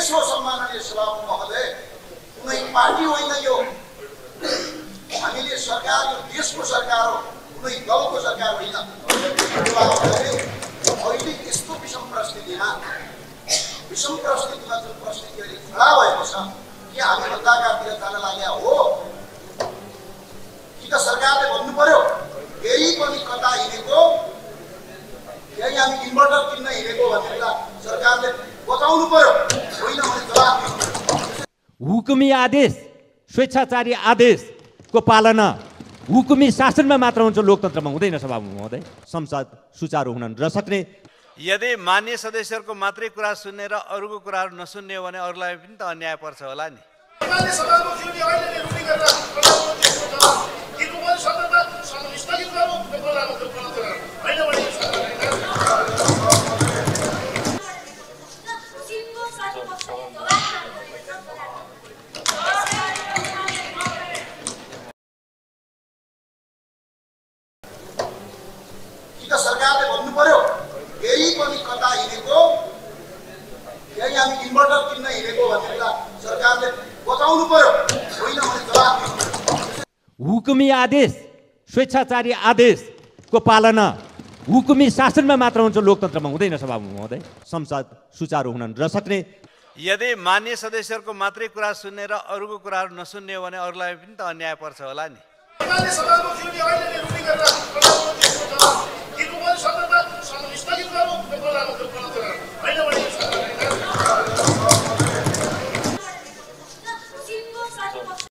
देश हो सम्माननीय सभामुख महोदय, कुनै पार्टी होइन यो। हामीले सरकार यो देशको सरकार हो, कुनै दलको सरकार होइन। अहिले यस्तो विषम परिस्थितिमा जुन परिस्थिति अहिले खडा भएको छ कि हामी अन्धकारतिर जान लागेका हो कि त सरकारले भन्नु पर्यो यही पनि कता हिँडेको, यही हामी इन्भर्टर किन्न हिँडेको भन्ने कुरा सरकारले बताउनु पर्यो, होइन भने जवाफ दिनु पर्यो। हुकुमी आदेश, स्वेच्छाचारी आदेशको पालना हुकुमी शासनमा मात्र हुन्छ, लोकतन्त्रमा हुँदैन सभामुख महोदय। संसद सुचारू हुन नसक्ने, यदि मान्य सदस्यहरूको मात्रै कुरा सुन्ने र अरूको कुराहरू नसुन्ने हो भने अरूलाई पनि त अन्याय पर्छ होला नि। सरकारले भन्नु पर्यो यही पनि कता हिँडेको, यही हामी इन्भर्टर किन्न हिँडेको भन्ने कुरा सरकारले बताउनु पर्यो, होइन भने जवाफ दिनु पर्यो। हुकुमी आदेश, स्वेच्छाचारी आदेशको पालना हुकुमी शासनमा मात्र हुन्छ, लोकतन्त्रमा हुँदैन सभामुख महोदय। संसद सुचारू हुन नसक्ने, यदि मान्य सदस्यहरूको मात्रै कुरा सुन्ने र अरूको कुराहरू नसुन्ने हो भने अरूलाई पनि त अन्याय पर्छ होला नि। स्थगित गर्नु